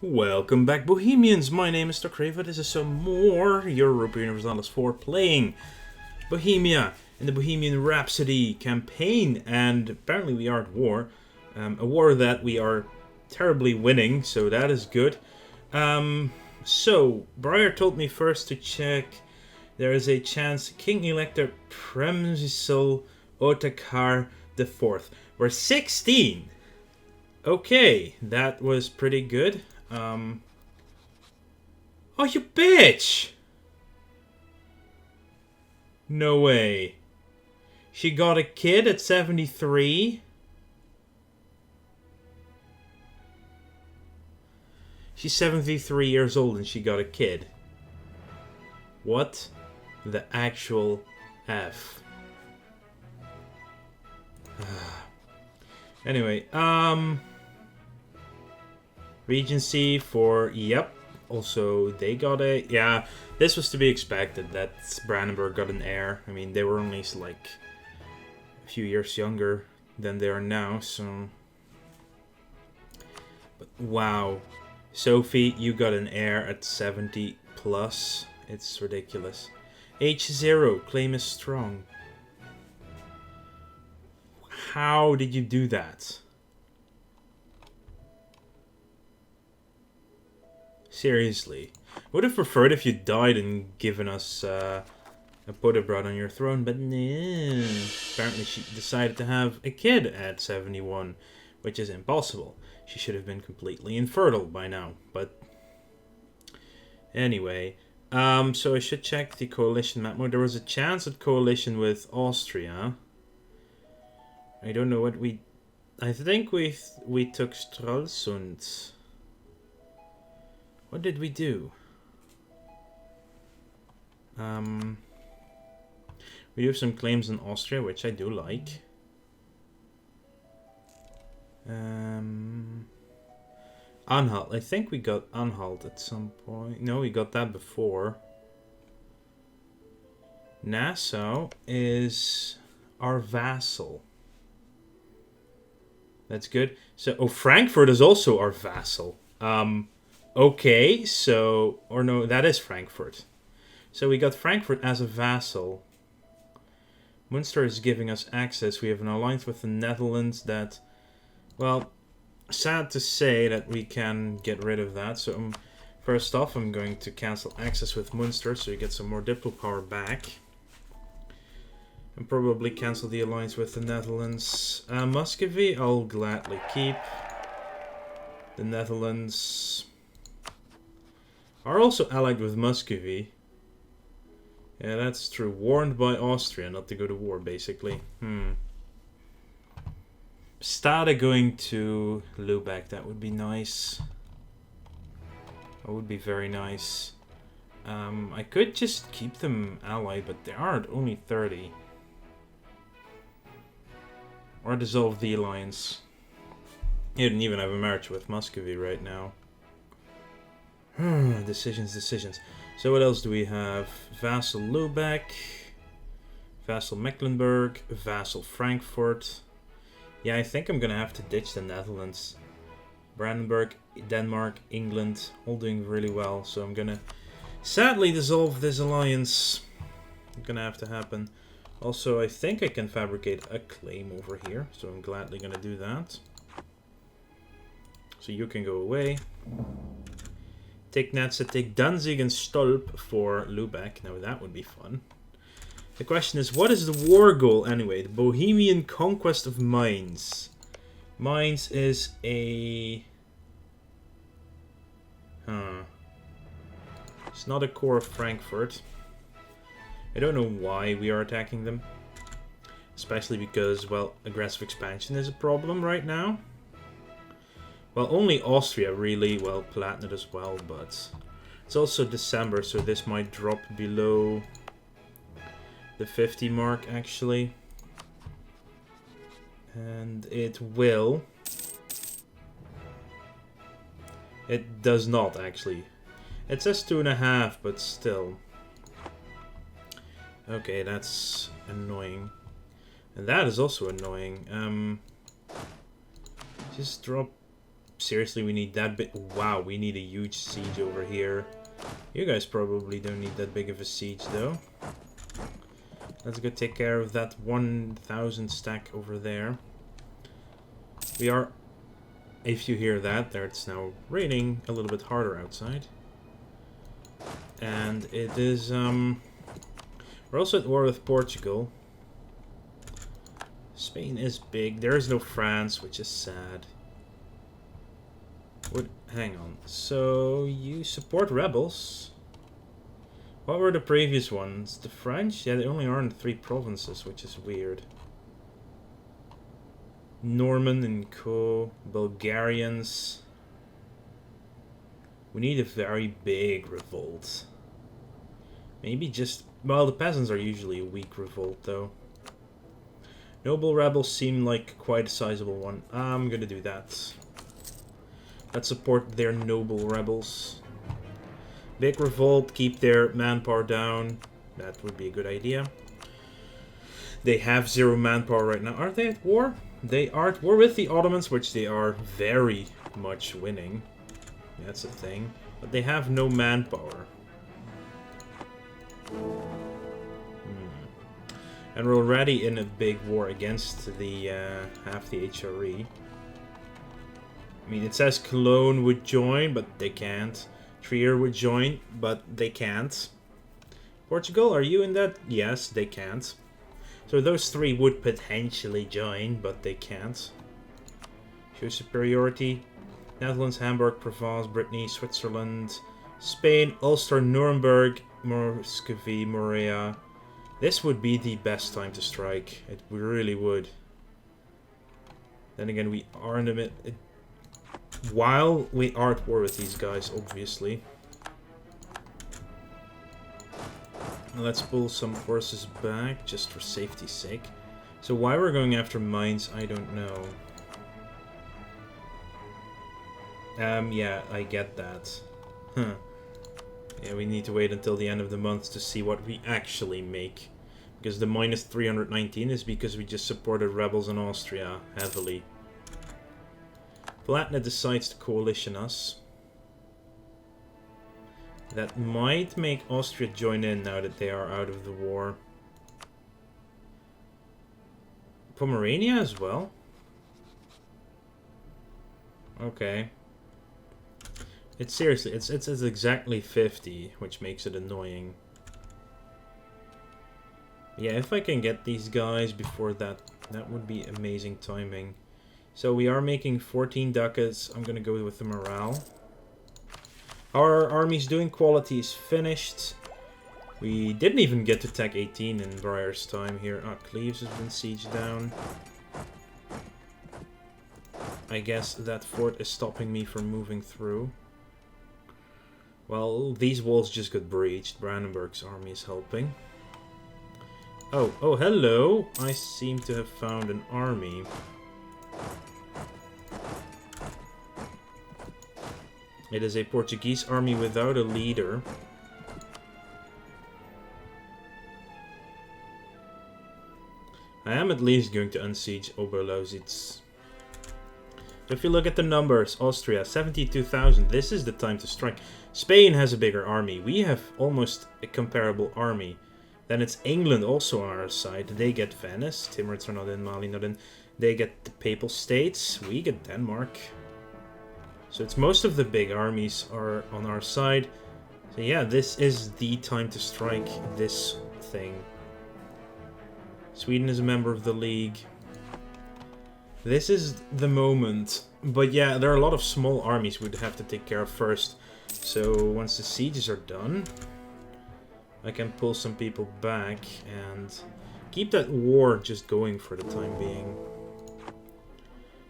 Welcome back, Bohemians! My name is Kraver. This is some more Europa Universalis 4 playing Bohemia in the Bohemian Rhapsody campaign. And apparently we are at war. A war that we are terribly winning, so that is good. So, Briar told me first to check. There is a chance King Elector Premysl Otakar IV. We're 16! Okay, that was pretty good. Oh, you bitch! No way. She got a kid at 73? She's 73 years old and she got a kid. What the actual F? Anyway, Regency for, yep. Also, they got a, yeah, this was to be expected that Brandenburg got an heir. I mean, they were only like a few years younger than they are now, so. But wow. Sophie, you got an heir at 70 plus. It's ridiculous. H0, claim is strong. How did you do that? Seriously. Would have preferred if you died and given us a Podebrat on your throne, but no. Apparently she decided to have a kid at 71, which is impossible. She should have been completely infertile by now, but anyway. So I should check the coalition map more. There was a chance at coalition with Austria. I don't know what we... I think we took Stralsund. What did we do? We have some claims in Austria, which I do like. Anhalt. I think we got Anhalt at some point. No, we got that before. Nassau is our vassal. That's good. So, oh, Frankfurt is also our vassal. Okay, so, or no, that is Frankfurt. So we got Frankfurt as a vassal. Munster is giving us access. We have an alliance with the Netherlands that, well, sad to say that we can get rid of that. So first off, I'm going to cancel access with Munster so you get some more diplo power back. And probably cancel the alliance with the Netherlands. Muscovy, I'll gladly keep. The Netherlands are also allied with Muscovy. Yeah, that's true. Warned by Austria not to go to war, basically. Stade going to Lubeck, that would be nice. That would be very nice. I could just keep them allied, but they are at only 30. Or dissolve the alliance. You didn't even have a marriage with Muscovy right now. Decisions. So what else do we have? Vassal Lubeck, Vassal Mecklenburg, Vassal Frankfurt. Yeah, I think I'm gonna have to ditch the Netherlands. Brandenburg, Denmark, England, all doing really well. So I'm gonna sadly dissolve this alliance. It's gonna have to happen. Also, I think I can fabricate a claim over here. So I'm gladly gonna do that. So you can go away. Take Natsa, take Danzig and Stolp for Lubeck. Now that would be fun. The question is, what is the war goal anyway? The Bohemian conquest of Mainz. Mainz is a... It's not a core of Frankfurt. I don't know why we are attacking them. Especially because, well, aggressive expansion is a problem right now. Well, only Austria really, well, Palatinate as well, but it's also December, so this might drop below the 50 mark, actually. And it will. It does not, actually. It says 2.5, but still. Okay, that's annoying. And that is also annoying. Just drop Seriously, we need that big... Wow, we need a huge siege over here. You guys probably don't need that big of a siege, though. Let's go take care of that 1,000 stack over there. We are... If you hear that, there it's now raining a little bit harder outside. And it is... We're also at war with Portugal. Spain is big. There is no France, which is sad. Hang on. So, you support rebels? What were the previous ones? The French? Yeah, they only are in 3 provinces, which is weird. Norman and Co. Bulgarians. We need a very big revolt. Maybe just... Well, the peasants are usually a weak revolt, though. Noble rebels seem like quite a sizable one. I'm gonna do that. Let's support their noble rebels. Big revolt, keep their manpower down. That would be a good idea. They have 0 manpower right now. Aren't they at war? They are at war with the Ottomans, which they are very much winning. That's a thing. But they have no manpower. And we're already in a big war against the half the HRE. I mean, it says Cologne would join, but they can't. Trier would join, but they can't. Portugal, are you in that? Yes, they can't. So those 3 would potentially join, but they can't. Show superiority. Netherlands, Hamburg, Provence, Brittany, Switzerland, Spain, Ulster, Nuremberg, Muscovy, Morea. This would be the best time to strike. It really would. Then again, we are in the mid... While we are at war with these guys, obviously. Let's pull some forces back, just for safety's sake. So why we're going after mines, I don't know. Yeah, I get that. Huh. Yeah, we need to wait until the end of the month to see what we actually make. Because the minus 319 is because we just supported rebels in Austria heavily. Palatinate decides to coalition us. That might make Austria join in now that they are out of the war. Pomerania as well? Okay. It's seriously, it's exactly 50, which makes it annoying. Yeah, if I can get these guys before that, that would be amazing timing. So we are making 14 ducats. I'm gonna go with the morale. Our army's doing quality is finished. We didn't even get to Tech 18 in Briar's time here. Ah, Cleves has been sieged down. I guess that fort is stopping me from moving through. Well, these walls just got breached. Brandenburg's army is helping. Oh, hello! I seem to have found an army. It is a Portuguese army without a leader. I am at least going to unsiege Oberlausitz. If you look at the numbers, Austria, 72,000. This is the time to strike. Spain has a bigger army. We have almost a comparable army. Then it's England also on our side. They get Venice. Timurids are not in, Mali not in. They get the Papal States. We get Denmark. So it's most of the big armies are on our side. So yeah, this is the time to strike this thing. Sweden is a member of the League. This is the moment. But yeah, there are a lot of small armies we'd have to take care of first. So once the sieges are done, I can pull some people back and keep that war just going for the time being.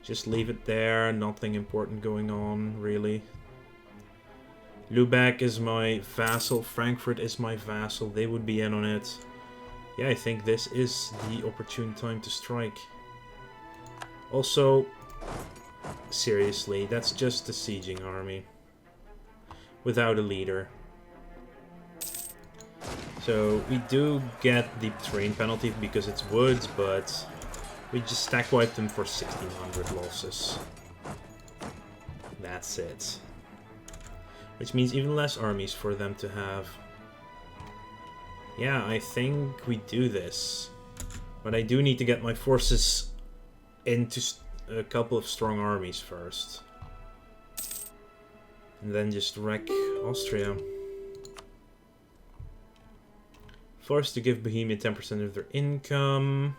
Just leave it there, nothing important going on, really. Lubeck is my vassal, Frankfurt is my vassal, they would be in on it. Yeah, I think this is the opportune time to strike. Also, seriously, that's just a sieging army. Without a leader. So, we do get the terrain penalty because it's woods, but we just stack wipe them for 1600 losses. That's it. Which means even less armies for them to have. Yeah, I think we do this. But I do need to get my forces into a couple of strong armies first. And then just wreck Austria. Forced to give Bohemia 10% of their income.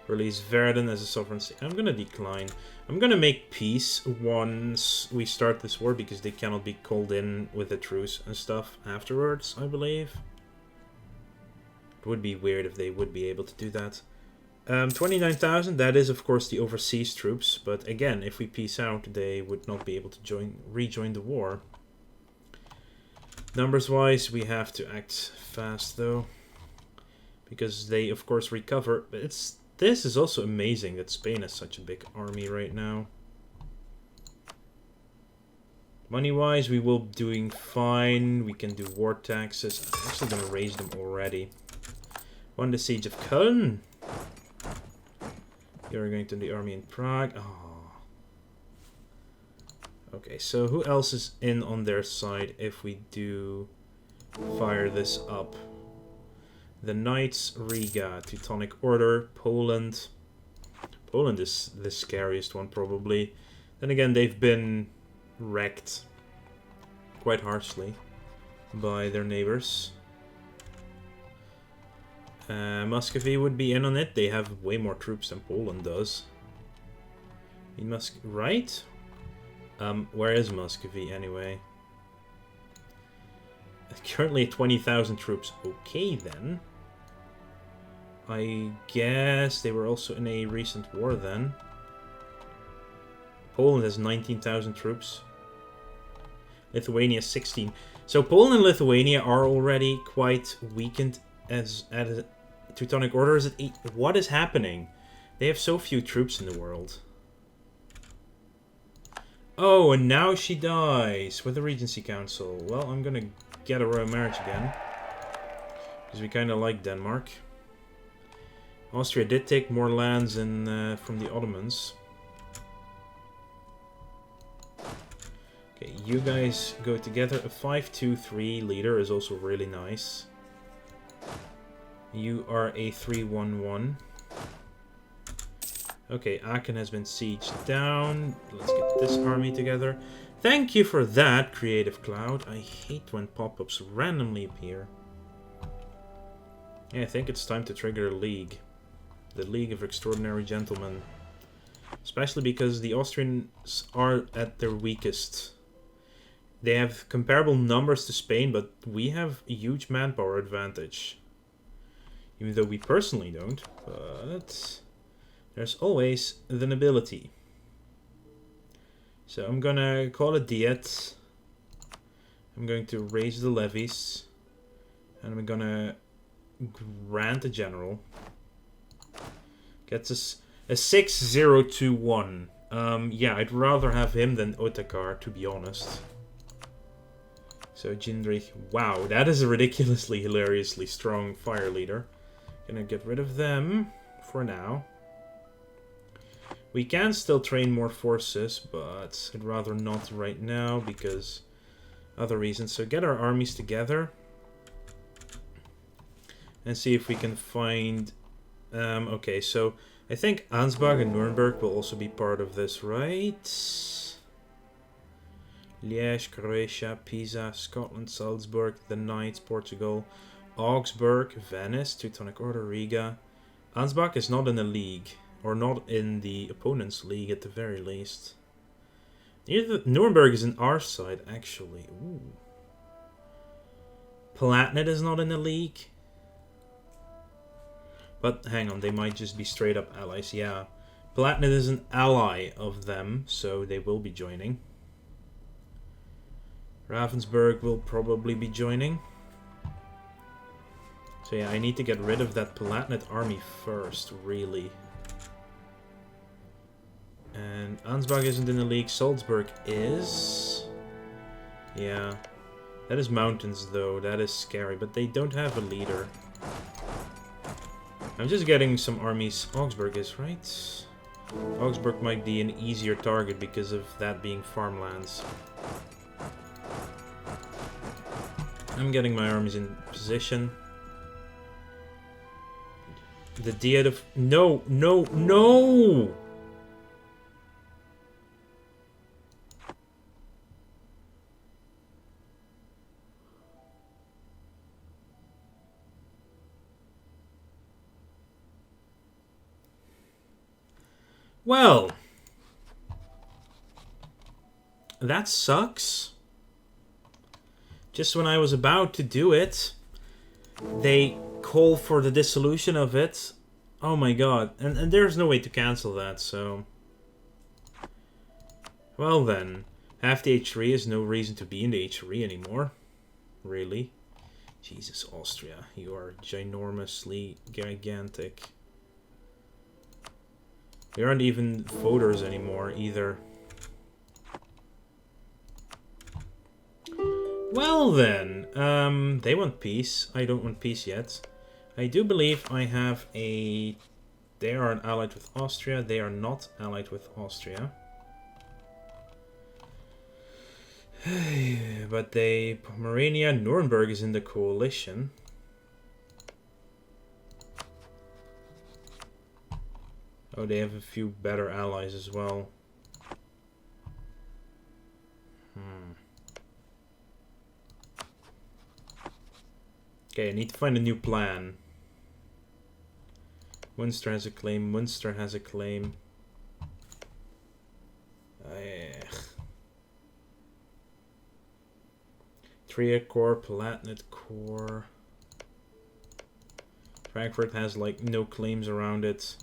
Release Verden as a sovereign state. I'm gonna decline. I'm gonna make peace once we start this war because they cannot be called in with a truce and stuff afterwards, I believe. It would be weird if they would be able to do that. 29,000, that is of course the overseas troops, but again, if we peace out, they would not be able to rejoin the war. Numbers-wise, we have to act fast though, because they of course recover, but this is also amazing that Spain has such a big army right now. Money-wise, we will be doing fine. We can do war taxes. I'm actually going to raise them already. Won the siege of Köln. You're going to the army in Prague. Oh. Okay, so who else is in on their side if we do fire this up? The Knights, Riga, Teutonic Order, Poland. Poland is the scariest one, probably. Then again, they've been wrecked quite harshly by their neighbors. Muscovy would be in on it. They have way more troops than Poland does. Right? Where is Muscovy, anyway? Currently 20,000 troops. Okay, then. I guess they were also in a recent war then. Poland has 19,000 troops. Lithuania 16. So Poland and Lithuania are already quite weakened as at a Teutonic Order is at 8. What is happening? They have so few troops in the world. Oh, and now she dies with the Regency Council. Well, I'm gonna get a royal marriage again. Because we kind of like Denmark. Austria did take more lands in, from the Ottomans. Okay, you guys go together. A 5-2-3 leader is also really nice. You are a 3-1-1. Okay, Aachen has been sieged down. Let's get this army together. Thank you for that, Creative Cloud. I hate when pop-ups randomly appear. Yeah, I think it's time to trigger a league. The League of Extraordinary Gentlemen. Especially because the Austrians are at their weakest. They have comparable numbers to Spain, but we have a huge manpower advantage. Even though we personally don't, but there's always the nobility. So I'm gonna call it Diet. I'm going to raise the levies. And I'm gonna grant a general. Gets us a 6021. Yeah, I'd rather have him than Otakar, to be honest. So Jindrich, wow, that is a ridiculously, hilariously strong fire leader. Gonna get rid of them for now. We can still train more forces, but I'd rather not right now because other reasons. So get our armies together and see if we can find... okay, so I think Ansbach and Nuremberg will also be part of this, right? Liège, Croatia, Pisa, Scotland, Salzburg, the Knights, Portugal, Augsburg, Venice, Teutonic Order, Riga. Ansbach is not in the league, or not in the opponent's league at the very least. Nuremberg is in our side, actually. Ooh. Palatinate is not in the league. But hang on, they might just be straight up allies, yeah. Palatinate is an ally of them, so they will be joining. Ravensburg will probably be joining. So yeah, I need to get rid of that Palatinate army first, really. And Ansbach isn't in the league, Salzburg is... Yeah. That is mountains though, that is scary, but they don't have a leader. I'm just getting some armies. Augsburg is, right? Augsburg might be an easier target because of that being farmlands. I'm getting my armies in position. The Diet of... No, no, no! Well, that sucks. Just when I was about to do it, they call for the dissolution of it. Oh my god. And there's no way to cancel that, so... Well then, half the H3 is no reason to be in the H3 anymore. Really? Jesus, Austria, you are ginormously gigantic. We aren't even voters anymore, either. Well then, they want peace. I don't want peace yet. I do believe I have a... They are allied with Austria. They are not allied with Austria. But they... Pomerania, Nuremberg is in the coalition. Oh, they have a few better allies as well. Okay, I need to find a new plan. Munster has a claim. Munster has a claim. Trier Corps, Palatinate Corps. Frankfurt has like no claims around it.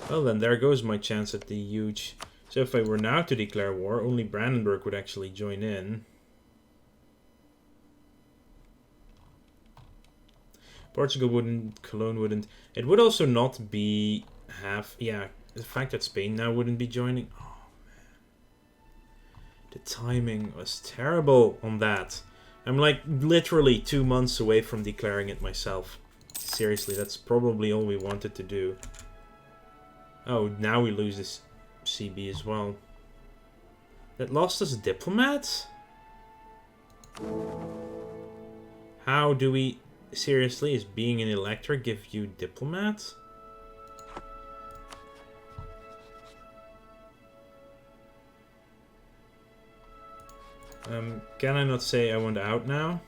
Well then, there goes my chance at the huge... So if I were now to declare war, only Brandenburg would actually join in. Portugal wouldn't, Cologne wouldn't. It would also not be half... Yeah, the fact that Spain now wouldn't be joining... Oh, man. The timing was terrible on that. I'm like literally 2 months away from declaring it myself. Seriously, that's probably all we wanted to do. Oh, now we lose this CB as well. That lost us diplomats? How do we... Seriously, is being an elector give you diplomats? Can I not say I want out now?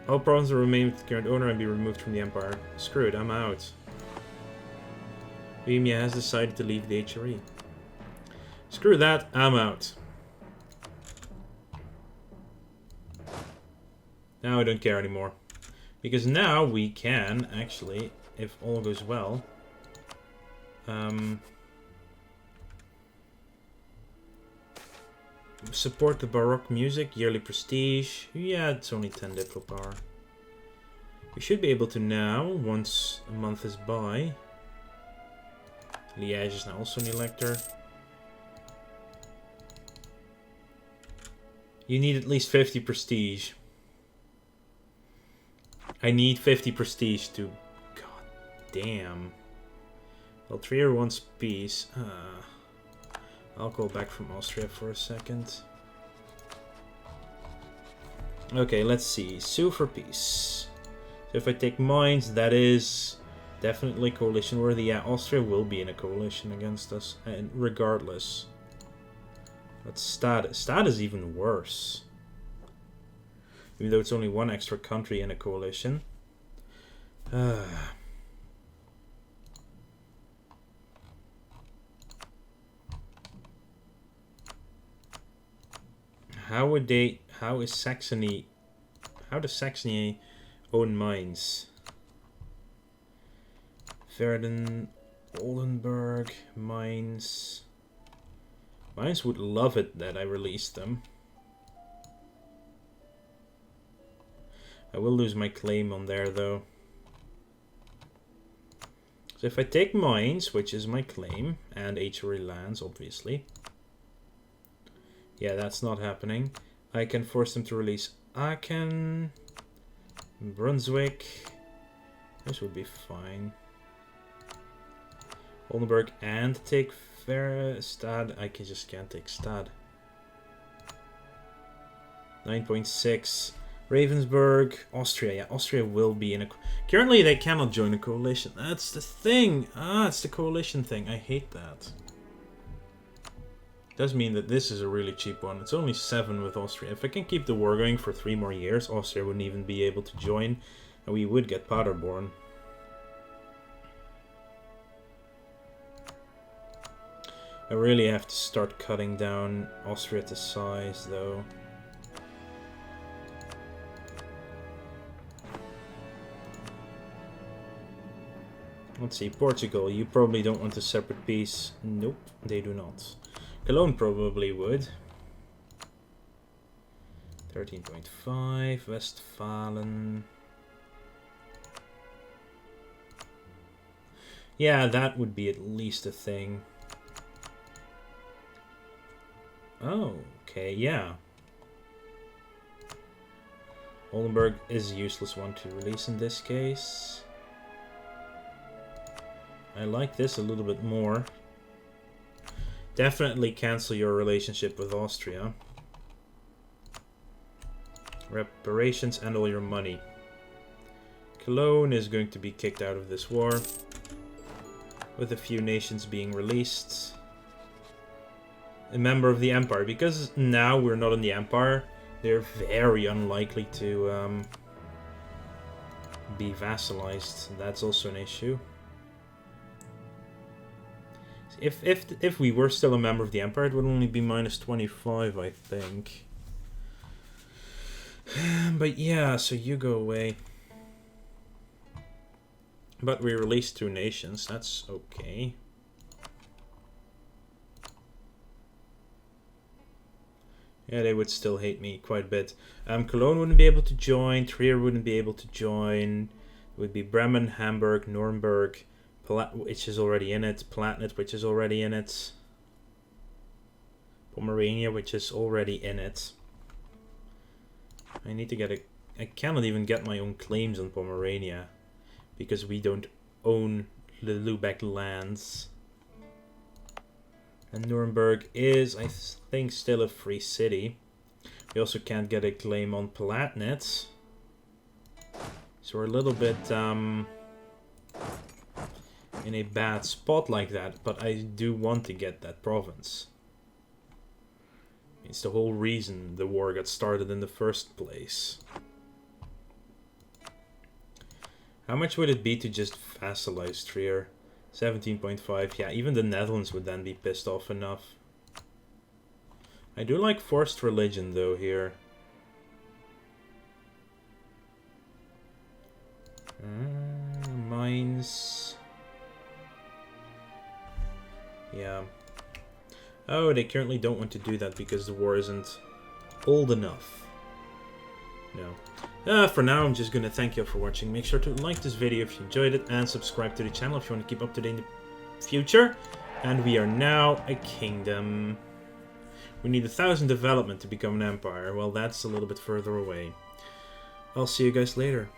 All provinces will remain with the current owner and be removed from the empire. Screw it, I'm out. Bohemia has decided to leave the HRE. Screw that, I'm out. Now I don't care anymore. Because now we can, actually, if all goes well... support the Baroque music, yearly prestige. Yeah, it's only 10 diplo power. We should be able to now, once a month is by. Liège is now also an elector. You need at least 50 prestige. I need 50 prestige to... God damn. Well, Trier wants peace. I'll go back from Austria for a second. Okay, let's see. Sue for peace. So if I take mines, that is definitely coalition worthy. Yeah, Austria will be in a coalition against us, and regardless. But Stad is even worse. Even though it's only one extra country in a coalition. How does Saxony own mines? Verden, Oldenburg, mines. Mines would love it that I released them. I will lose my claim on there though. So if I take mines, which is my claim, and HRE lands, obviously. Yeah, that's not happening. I can force them to release Aachen. Brunswick. This would be fine. Oldenburg and take Stad. I just can't take Stad. 9.6. Ravensburg. Austria. Yeah, Austria will be in a... Currently, they cannot join a coalition. That's the thing. It's the coalition thing. I hate that. Does mean that this is a really cheap one. It's only 7 with Austria. If I can keep the war going for 3 more years, Austria wouldn't even be able to join. And we would get Paderborn. I really have to start cutting down Austria to size, though. Let's see, Portugal, you probably don't want a separate piece. Nope, they do not. Cologne probably would. 13.5, Westphalen. Yeah, that would be at least a thing. Oh, okay, yeah. Oldenburg is a useless one to release in this case. I like this a little bit more. Definitely cancel your relationship with Austria. Reparations and all your money. Cologne is going to be kicked out of this war, with a few nations being released. A member of the Empire, because now we're not in the Empire, they're very unlikely to be vassalized. That's also an issue. If we were still a member of the Empire, it would only be minus 25, I think. But yeah, so you go away. But we released 2 nations, that's okay. Yeah, they would still hate me quite a bit. Cologne wouldn't be able to join, Trier wouldn't be able to join. It would be Bremen, Hamburg, Nuremberg, which is already in it, Palatinate, which is already in it, Pomerania, which is already in it. I need to get a... I cannot even get my own claims on Pomerania, because we don't own the Lubeck lands. And Nuremberg is, I think, still a free city. We also can't get a claim on Palatinate. So we're a little bit in a bad spot like that, but I do want to get that province. It's the whole reason the war got started in the first place. How much would it be to just vassalize Trier? 17.5, yeah, even the Netherlands would then be pissed off enough. I do like forced religion though here. Mines. Yeah. Oh, they currently don't want to do that because the war isn't old enough. No. For now, I'm just going to thank you all for watching. Make sure to like this video if you enjoyed it, and subscribe to the channel if you want to keep up to date in the future. And we are now a kingdom. We need 1,000 development to become an empire. Well, that's a little bit further away. I'll see you guys later.